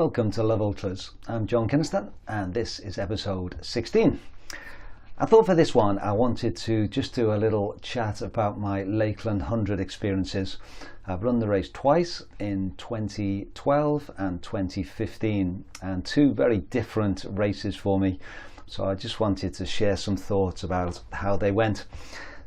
Welcome to Love Ultras. I'm John Kynaston and this is episode 16. I thought for this one I wanted to just do a little chat about my Lakeland 100 experiences. I've run the race twice, in 2012 and 2015, and two very different races for me. So I just wanted to share some thoughts about how they went.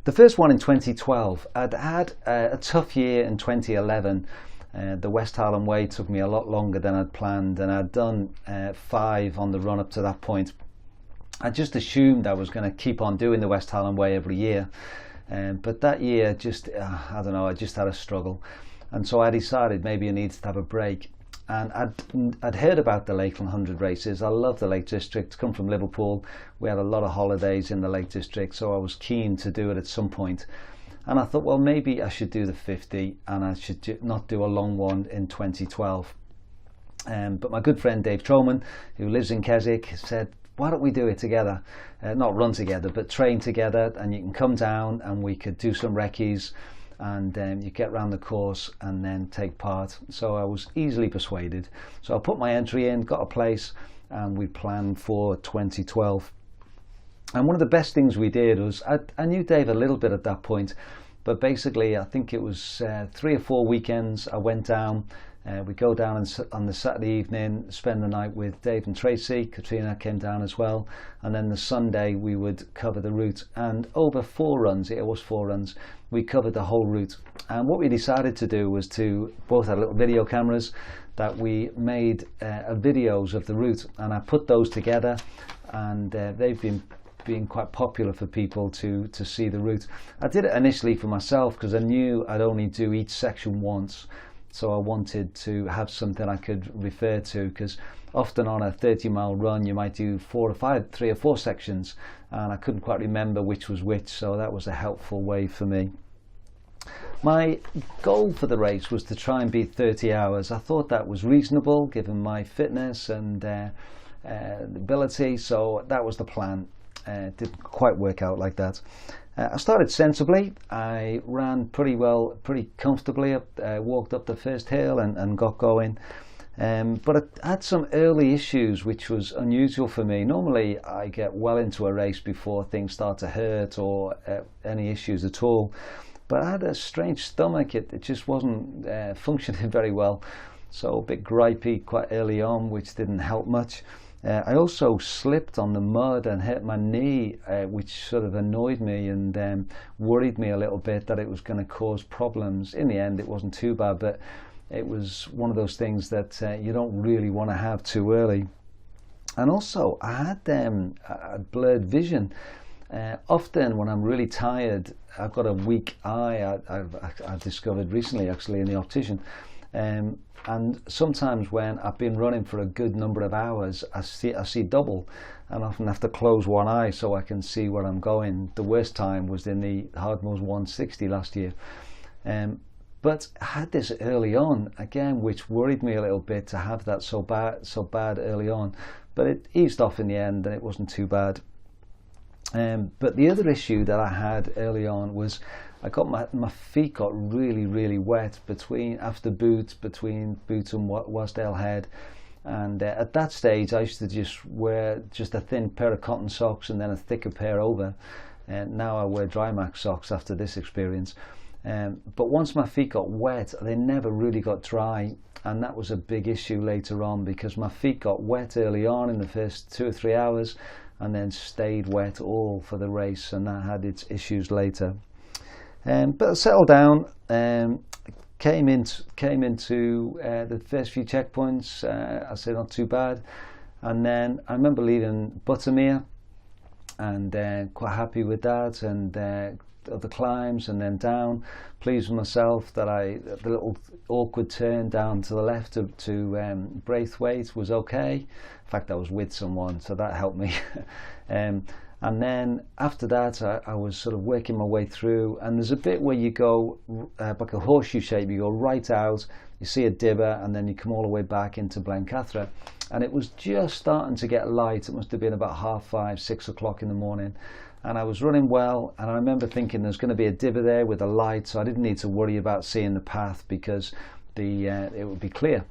The first one in 2012, I'd had a tough year in 2011. The West Highland Way took me a lot longer than I'd planned, and I'd done 5 on the run up to that point. I just assumed I was going to keep on doing the West Highland Way every year, but that year just, I don't know, I just had a struggle, and so I decided maybe I needed to have a break. And I'd heard about the Lakeland 100 races. I love the Lake District, come from Liverpool. We had a lot of holidays in the Lake District, so I was keen to do it at some point. And I thought, well, maybe I should do the 50 and I should not do a long one in 2012. But my good friend Dave Troman, who lives in Keswick, said, why don't we do it together? Not run together, but train together, and you can come down and we could do some recce's, and you get around the course and then take part. So I was easily persuaded. So I put my entry in, got a place, and we planned for 2012. And one of the best things we did was, I knew Dave a little bit at that point, but basically I think it was 3 or 4 weekends I went down. We go down on the Saturday evening, spend the night with Dave and Tracy. Katrina came down as well, and then the Sunday we would cover the route, and over 4 runs, it was 4 runs, we covered the whole route. And what we decided to do was to both had little video cameras that we made videos of the route, and I put those together, and they've been quite popular for people to see the route. I did it initially for myself because I knew I'd only do each section once, so I wanted to have something I could refer to, because often on a 30-mile run you might do 3 or 4 sections, and I couldn't quite remember which was which, so that was a helpful way for me. My goal for the race was to try and beat 30 hours. I thought that was reasonable given my fitness and ability, so that was the plan. Didn't quite work out like that. I started sensibly. I ran pretty comfortably walked up the first hill and got going, but I had some early issues which was unusual for me. Normally I get well into a race before things start to hurt or any issues at all, but I had a strange stomach. It just wasn't functioning very well, so a bit gripey quite early on, which didn't help much. I also slipped on the mud and hit my knee, which sort of annoyed me and worried me a little bit that it was going to cause problems. In the end it wasn't too bad, but it was one of those things that you don't really want to have too early. And also I had blurred vision. Often when I'm really tired, I've got a weak eye. I've discovered recently, actually, in the optician. And sometimes when I've been running for a good number of hours, I see double, and often have to close one eye so I can see where I'm going. The worst time was in the Hardmoors 160 last year. But I had this early on, again, which worried me a little bit to have that so bad early on. But it eased off in the end and it wasn't too bad. But the other issue that I had early on was I got my feet got really wet after boots, between boots and Wasdale Head, and at that stage I used to just wear just a thin pair of cotton socks and then a thicker pair over, and now I wear Drymax socks after this experience. But once my feet got wet, they never really got dry, and that was a big issue later on, because my feet got wet early on in the first 2 or 3 hours and then stayed wet all for the race, and that had its issues later. But I settled down, came into the first few checkpoints. I said not too bad, and then I remember leaving Buttermere and quite happy with that, and other climbs, and then down, pleased with myself that the little awkward turn down to the left to Braithwaite was okay. In fact, I was with someone, so that helped me. And then after that I was sort of working my way through, and there's a bit where you go like a horseshoe shape. You go right out, you see a dibber, and then you come all the way back into Blencathra, and it was just starting to get light. It must have been about 5:30, 6 o'clock in the morning, and I was running well, and I remember thinking there's going to be a dibber there with a light, so I didn't need to worry about seeing the path because it would be clear.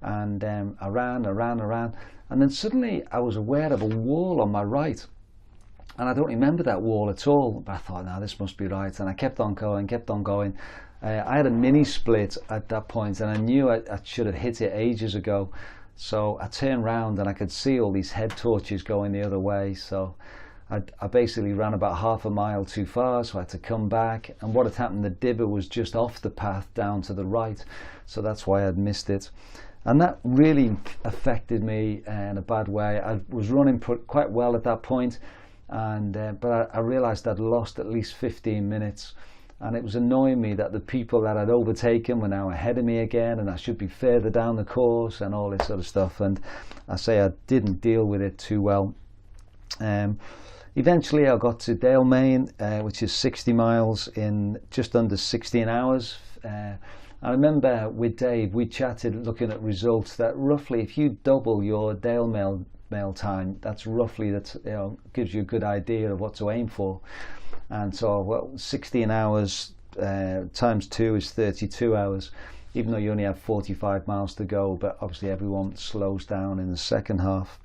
and I ran, and then suddenly I was aware of a wall on my right, and I don't remember that wall at all, but I thought, no, this must be right, and I kept on going. I had a mini split at that point, and I knew I should have hit it ages ago. So I turned round and I could see all these head torches going the other way. So I basically ran about half a mile too far, so I had to come back. And what had happened, the dibber was just off the path down to the right. So that's why I'd missed it. And that really affected me in a bad way. I was running quite well at that point, and but I realised I'd lost at least 15 minutes. And it was annoying me that the people that I'd overtaken were now ahead of me again, and I should be further down the course and all this sort of stuff. And I say I didn't deal with it too well. Eventually I got to Dale, Maine, which is 60 miles in just under 16 hours. I remember with Dave, we chatted looking at results that roughly if you double your Dale Mail time, that's roughly, gives you a good idea of what to aim for. And so, well, 16 hours times 2 is 32 hours, even though you only have 45 miles to go, but obviously everyone slows down in the second half.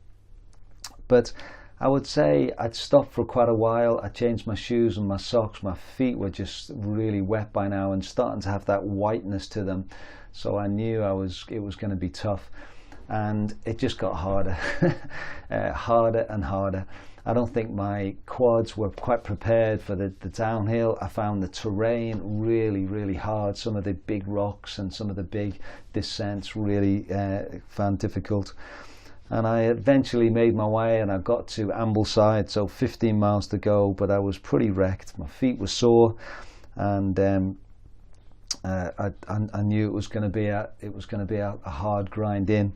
But I would say I'd stopped for quite a while. I changed my shoes and my socks. My feet were just really wet by now and starting to have that whiteness to them. So I knew it was going to be tough. And it just got harder, harder and harder. I don't think my quads were quite prepared for the downhill. I found the terrain really, really hard. Some of the big rocks and some of the big descents really found difficult. And I eventually made my way and I got to Ambleside, so 15 miles to go, but I was pretty wrecked. My feet were sore, and I knew it was going to be a hard grind in.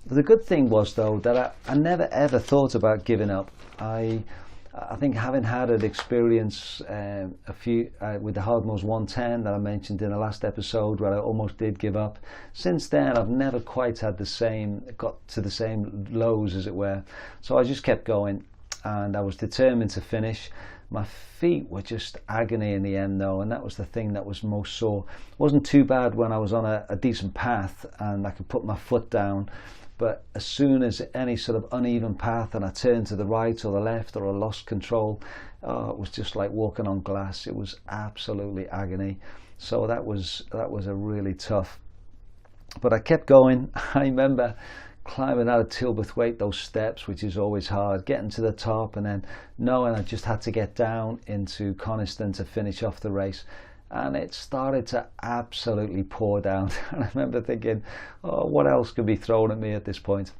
The good thing was, though, that I never ever thought about giving up. I think having had an experience with the Hardmoors 110 that I mentioned in the last episode, where I almost did give up, since then I've never quite got to the same lows, as it were. So I just kept going, and I was determined to finish. My feet were just agony in the end, though, and that was the thing that was most sore. It wasn't too bad when I was on a decent path and I could put my foot down. But as soon as any sort of uneven path and I turned to the right or the left or I lost control, it was just like walking on glass. It was absolutely agony. So that was a really tough. But I kept going. I remember climbing out of Tilberthwaite, those steps, which is always hard, getting to the top and then knowing I just had to get down into Kynaston to finish off the race. And it started to absolutely pour down. And I remember thinking, oh, what else could be thrown at me at this point?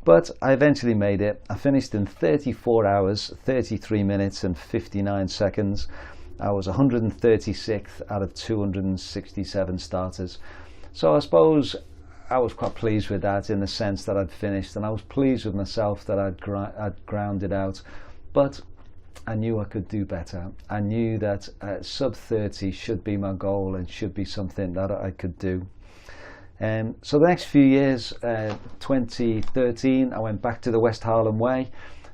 But I eventually made it. I finished in 34 hours, 33 minutes and 59 seconds. I was 136th out of 267 starters. So I suppose I was quite pleased with that, in the sense that I'd finished, and I was pleased with myself that I'd grounded out. But I knew I could do better. I knew that sub 30 should be my goal and should be something that I could do. So the next few years, 2013, I went back to the West Harlem Way,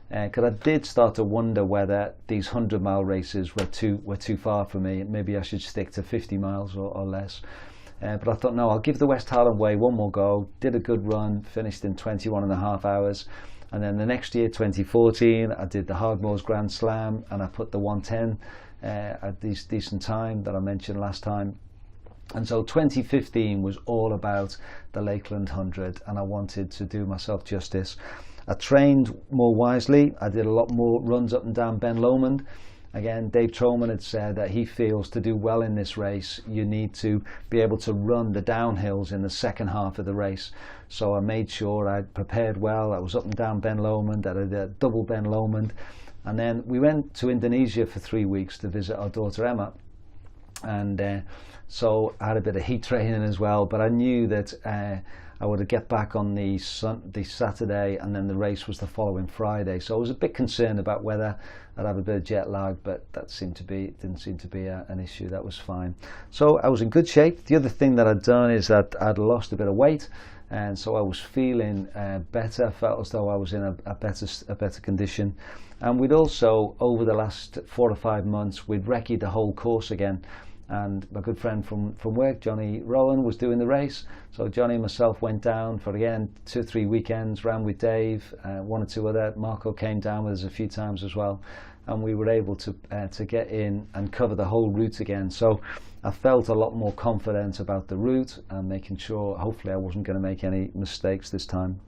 because I did start to wonder whether these 100-mile races were too far for me. Maybe I should stick to 50 miles or less. But I thought, no, I'll give the West Harlem Way one more go. Did a good run, finished in 21.5 hours. And then the next year, 2014, I did the Hardmoors Grand Slam, and I put the 110 at this decent time that I mentioned last time. And so 2015 was all about the Lakeland 100, and I wanted to do myself justice. I trained more wisely. I did a lot more runs up and down Ben Lomond. Again, Dave Troman had said that he feels to do well in this race, you need to be able to run the downhills in the second half of the race. So I made sure I'd prepared well. I was up and down Ben Lomond, I did a double Ben Lomond. And then we went to Indonesia for 3 weeks to visit our daughter Emma. And so I had a bit of heat training as well, but I knew that I would get back on the Saturday, and then the race was the following Friday. So I was a bit concerned about whether I'd have a bit of jet lag, but that didn't seem to be an issue. That was fine. So I was in good shape. The other thing that I'd done is that I'd lost a bit of weight, and so I was feeling better. I felt as though I was in a better condition. And we'd also, over the last 4 or 5 months, we'd recce'd the whole course again. and my good friend from work, Johnny Rowan, was doing the race. So Johnny and myself went down for, again, 2 or 3 weekends, ran with Dave, 1 or 2 other. Marco came down with us a few times as well, and we were able to get in and cover the whole route again. So I felt a lot more confident about the route and making sure, hopefully, I wasn't going to make any mistakes this time.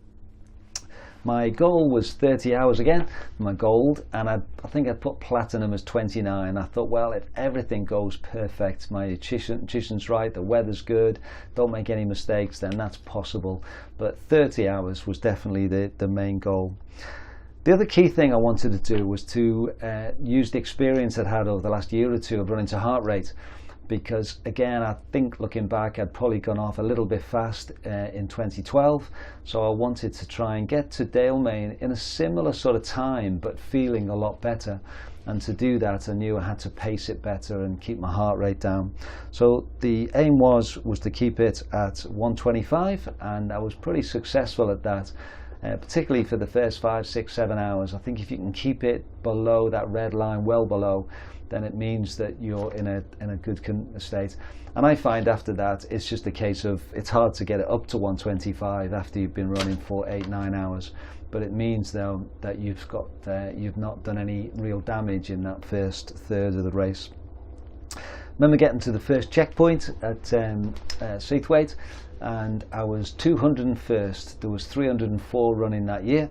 My goal was 30 hours again, my gold, and I think I put platinum as 29. I thought, well, if everything goes perfect, my nutrition's right, the weather's good, don't make any mistakes, then that's possible. But 30 hours was definitely the main goal. The other key thing I wanted to do was to use the experience I'd had over the last year or two of running to heart rate. Because again, I think looking back, I'd probably gone off a little bit fast in 2012. So I wanted to try and get to Dalemain in a similar sort of time, but feeling a lot better. And to do that, I knew I had to pace it better and keep my heart rate down. So the aim was to keep it at 125, and I was pretty successful at that. Particularly for the first 5, 6, 7 hours. I think if you can keep it below that red line, well below, then it means that you're in a good state. And I find after that, it's just a case of, it's hard to get it up to 125 after you've been running for 8, 9 hours. But it means though that you've not done any real damage in that first third of the race. Remember getting to the first checkpoint at Seathwaite, and I was 201st. There was 304 running that year,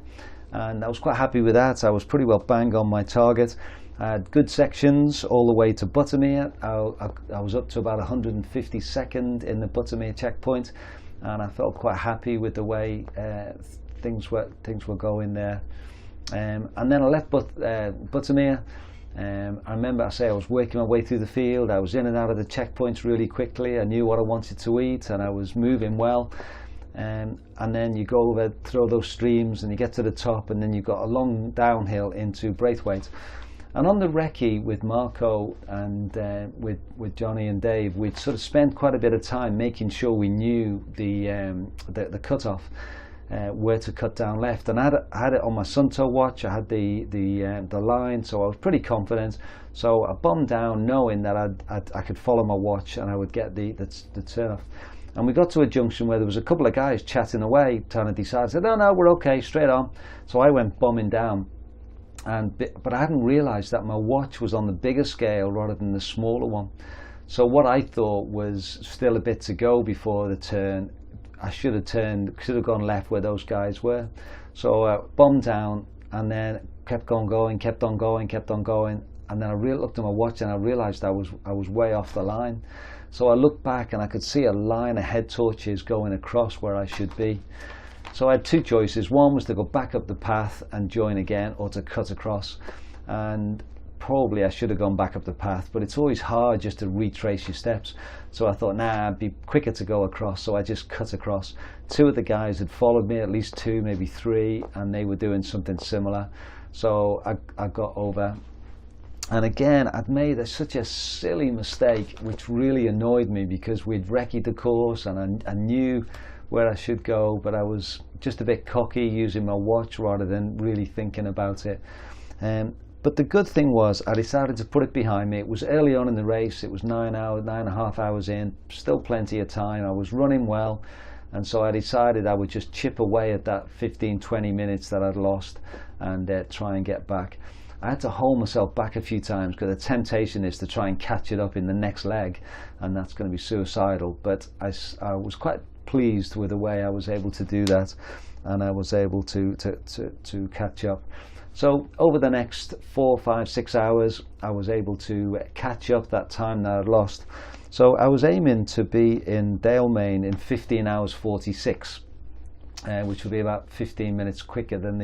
and I was quite happy with that. I was pretty well bang on my target. I had good sections all the way to Buttermere. I was up to about 152nd in the Buttermere checkpoint, and I felt quite happy with the way things were going there. And then I left Buttermere. I remember I was working my way through the field. I was in and out of the checkpoints really quickly. I knew what I wanted to eat, and I was moving well. And then you go over through those streams, and you get to the top, and then you've got a long downhill into Braithwaite. And on the recce with Marco and with Johnny and Dave, we'd sort of spent quite a bit of time making sure we knew the cutoff, where to cut down left. And I had it on my Sunto watch. I had the line, so I was pretty confident. So I bombed down, knowing that I could follow my watch and I would get the turn off. And we got to a junction where there was a couple of guys chatting away, trying to decide. I said, no, we're okay, straight on. So I went bombing down. But I hadn't realised that my watch was on the bigger scale rather than the smaller one. So what I thought was still a bit to go before the turn. I should have gone left where those guys were. So I bombed down and then kept on going. And then I looked at my watch and I realised I was way off the line. So I looked back and I could see a line of head torches going across where I should be. So I had 2 choices. One was to go back up the path and join again, or to cut across. And probably I should have gone back up the path, but it's always hard just to retrace your steps. So I thought, it'd be quicker to go across. So I just cut across. 2 of the guys had followed me, at least 2, maybe 3, and they were doing something similar. So I got over. And again, I'd made such a silly mistake, which really annoyed me, because we'd recce'd the course and I knew where I should go, but I was just a bit cocky using my watch rather than really thinking about it. But the good thing was I decided to put it behind me. It was early on in the race. It was 9.5 hours in, still plenty of time. I was running well, and so I decided I would just chip away at that 15-20 minutes that I'd lost and try and get back. I had to hold myself back a few times because the temptation is to try and catch it up in the next leg, and that's going to be suicidal. But I was quite pleased with the way I was able to do that, and I was able to catch up. So over the next 4, 5, 6 hours, I was able to catch up that time that I'd lost. So I was aiming to be in Dalemain in 15 hours 46, which would be about 15 minutes quicker than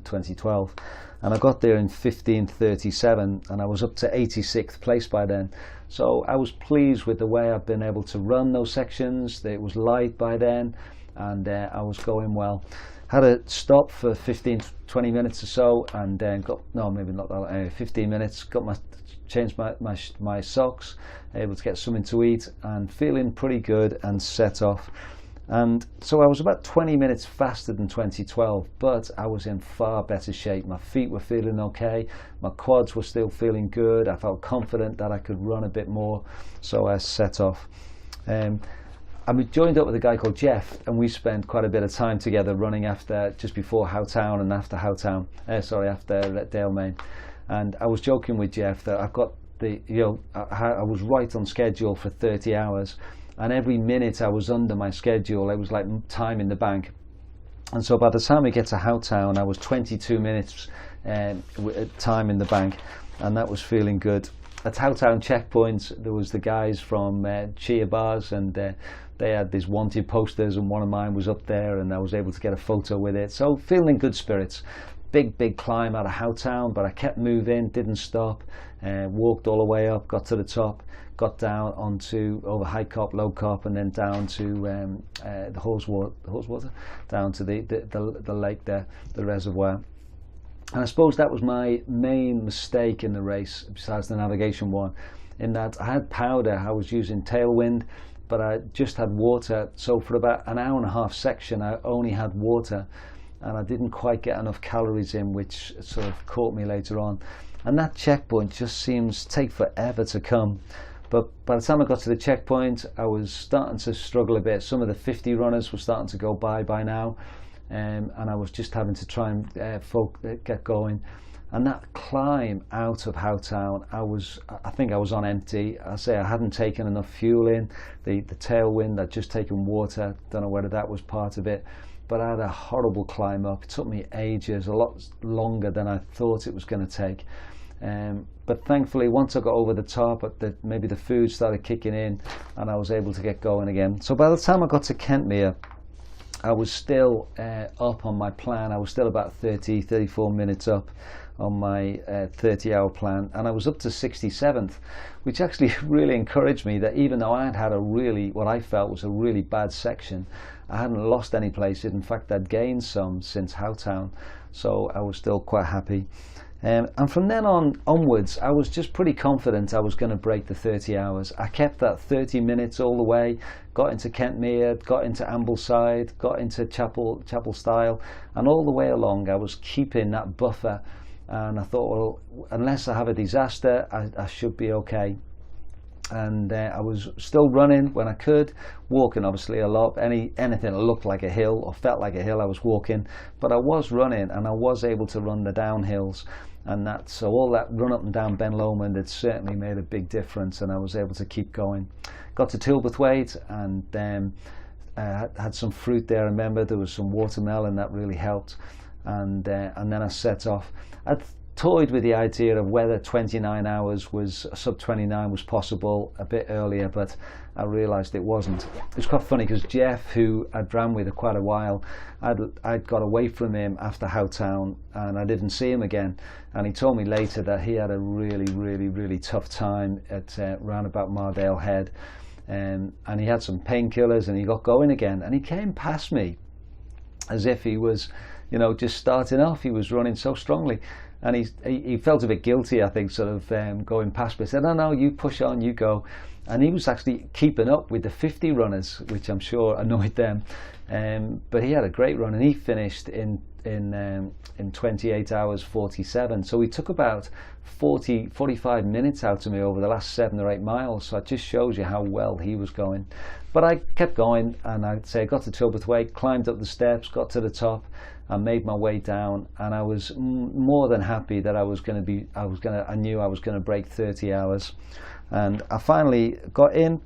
2012. And I got there in 15:37, and I was up to 86th place by then. So I was pleased with the way I've been able to run those sections. It was light by then, and I was going well. Had a stop for 15-20 minutes or so, and then maybe not that long, 15 minutes, changed my socks, able to get something to eat, and feeling pretty good and set off. And so I was about 20 minutes faster than 2012, but I was in far better shape. My feet were feeling okay, my quads were still feeling good, I felt confident that I could run a bit more, so I set off. I joined up with a guy called Jeff, and we spent quite a bit of time together running just before Howtown and after after Dale Main. And I was joking with Jeff that I've got I was right on schedule for 30 hours, and every minute I was under my schedule, it was like time in the bank. And so by the time we get to Howtown, I was 22 minutes time in the bank, and that was feeling good. At Howtown checkpoints, there was the guys from Cheer Bars, and they had these wanted posters, and one of mine was up there, and I was able to get a photo with it. So feeling good spirits. Big climb out of Howtown, but I kept moving, didn't stop, walked all the way up, got to the top, got down over High Cop, Low Cop, and then down to the Haweswater, down to the lake there, the reservoir. And I suppose that was my main mistake in the race, besides the navigation one, in that I had powder, I was using tailwind, but I just had water. So for about an hour and a half section, I only had water, and I didn't quite get enough calories in, which sort of caught me later on. And that checkpoint just seems to take forever to come. But by the time I got to the checkpoint, I was starting to struggle a bit. Some of the 50 runners were starting to go by now, and I was just having to try and get going. And that climb out of Howtown, I think I was on empty. I hadn't taken enough fuel in. The tailwind, I'd just taken water. Don't know whether that was part of it. But I had a horrible climb up. It took me ages, a lot longer than I thought it was going to take. But thankfully, once I got over the top, maybe the food started kicking in, and I was able to get going again. So by the time I got to Kentmere, I was still up on my plan. I was still about 34 minutes up on my 30-hour plan, and I was up to 67th, which actually really encouraged me that even though I had what I felt was a really bad section, I hadn't lost any places. In fact, I'd gained some since Howtown, so I was still quite happy. And from then onwards, I was just pretty confident I was going to break the 30 hours. I kept that 30 minutes all the way, got into Kentmere, got into Ambleside, got into Chapel Style, and all the way along I was keeping that buffer. And I thought, well, unless I have a disaster, I should be okay. And I was still running when I could, walking obviously a lot. Anything that looked like a hill or felt like a hill, I was walking. But I was running, and I was able to run the downhills. And so all that run up and down Ben Lomond, it certainly made a big difference, and I was able to keep going. Got to Tilberthwaite, and had some fruit there. I remember there was some watermelon that really helped. And then I set off. I toyed with the idea of whether 29 hours sub 29 was possible a bit earlier, but I realised it wasn't. It was quite funny because Jeff, who I'd ran with quite a while, I'd got away from him after Howtown, and I didn't see him again. And he told me later that he had a really tough time at round about Mardale Head, and he had some painkillers, and he got going again. And he came past me as if he was, just starting off. He was running so strongly. And he felt a bit guilty, I think, sort of going past me. He said, no, you push on, you go. And he was actually keeping up with the 50 runners, which I'm sure annoyed them. But he had a great run, and he finished in 28 hours 47. So he took about 45 minutes out of me over the last 7 or 8 miles. So it just shows you how well he was going. But I kept going, and I'd say I got to Tilberthwaite, climbed up the steps, got to the top, and made my way down. And I was more than happy that I knew I was going to break 30 hours. And I finally got in,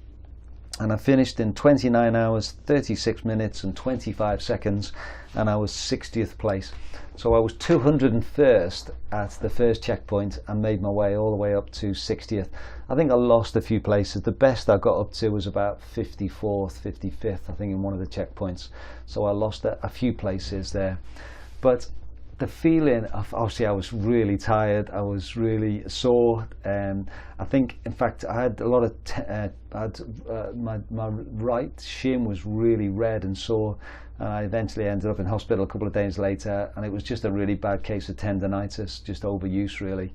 and I finished in 29 hours, 36 minutes and 25 seconds, and I was 60th place. So I was 201st at the first checkpoint and made my way all the way up to 60th. I think I lost a few places. The best I got up to was about 54th, 55th, I think, in one of the checkpoints. So I lost a few places there. But the feeling of, obviously, I was really tired, I was really sore. I think, in fact, I had a lot of my right shin was really red and sore, and I eventually ended up in hospital a couple of days later, and it was just a really bad case of tendonitis, just overuse really.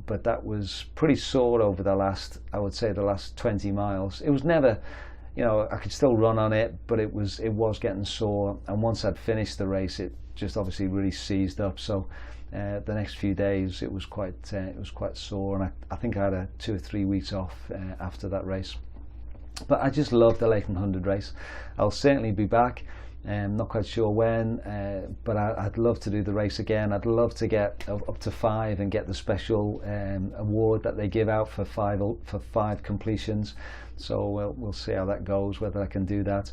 But that was pretty sore over the last 20 miles. It was never you know, I could still run on it, but it was getting sore. And once I'd finished the race, it just obviously really seized up. So the next few days it was quite sore, and I think I had 2 or 3 weeks off after that race. But I just love the Lakeland 100 race. I'll certainly be back. Not quite sure when, but I'd love to do the race again. I'd love to get up to 5 and get the special award that they give out for 5 completions. So we'll see how that goes, whether I can do that.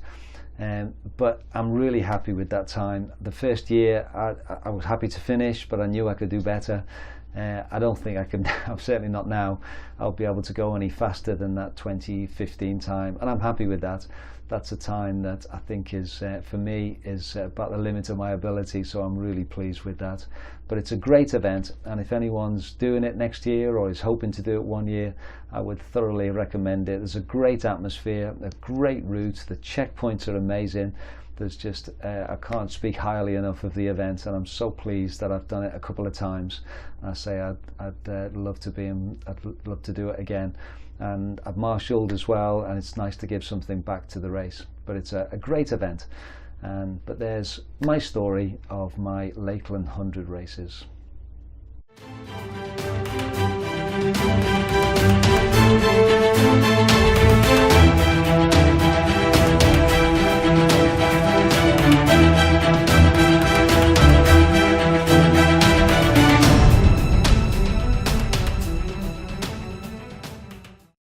But I'm really happy with that time. The first year I was happy to finish, but I knew I could do better. I don't think I can. I'm certainly not now. I'll be able to go any faster than that 2015 time, and I'm happy with that. That's a time that I think is, for me, is about the limit of my ability, so I'm really pleased with that. But it's a great event, and if anyone's doing it next year or is hoping to do it one year, I would thoroughly recommend it. There's a great atmosphere, a great route, the checkpoints are amazing. There's just, I can't speak highly enough of the event, and I'm so pleased that I've done it a couple of times. I say I'd love to do it again. And I've marshalled as well, and it's nice to give something back to the race. But it's a great event. But there's my story of my Lakeland 100 races.